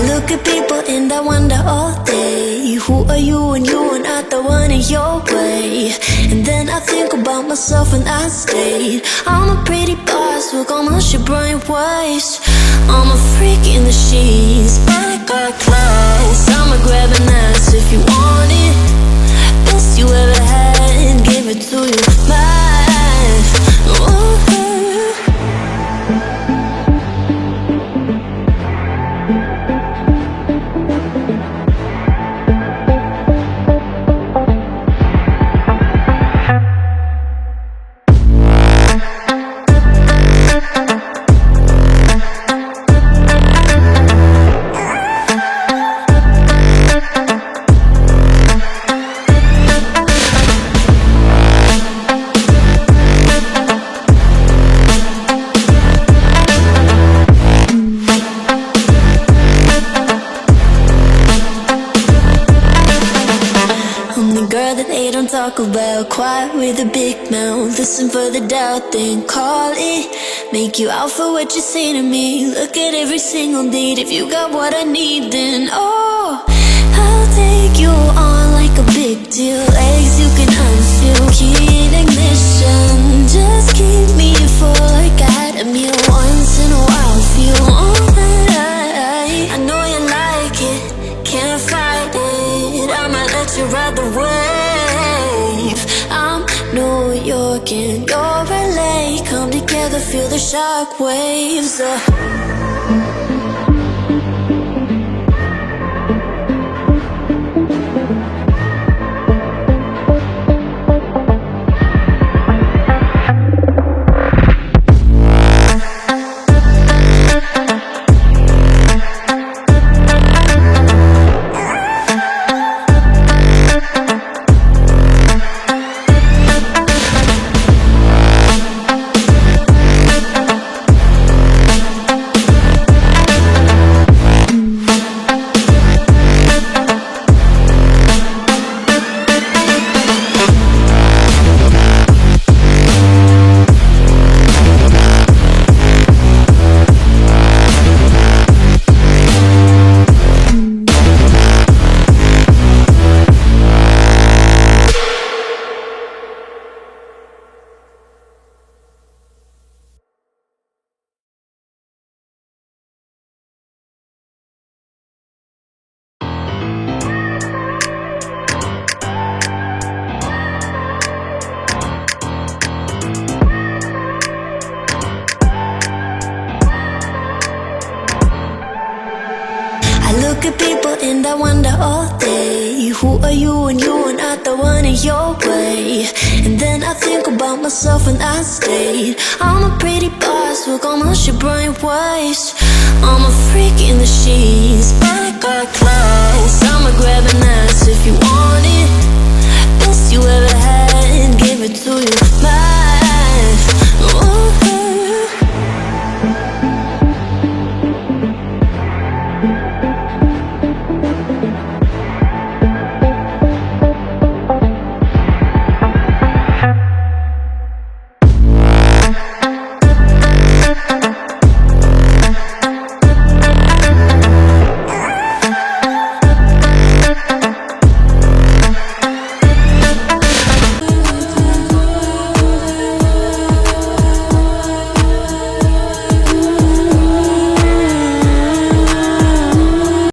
Look at people and I wonder all day, who are you and you are not the one in your way. And then I think about myself and I state, I'm a pretty boss with almost your brainwaves. I'm a freak in the sheets, but I got class. I'ma grab an ass if you want it. Best you ever had, give it to you, talk about, quiet with a big mouth. Listen for the doubt, then call it. Make you out for what you say to me. Look at every single date. If you got what I need, then oh, I'll take you on like a big deal. Legs you can unfeel, key in ignition. Just keep me full like I had a meal. Once in a while, feel alright. I know you like it, can't fight it. I might let you ride the wave. I'm New York and you're LA. Come together, feel the shock waves. Look at people and I wonder all day, who are you and you are not the one in your way. And then I think about myself and I state, I'm a pretty boss with almost your brainwaves. I'm a freak in the sheets, but I got class. I'ma grab an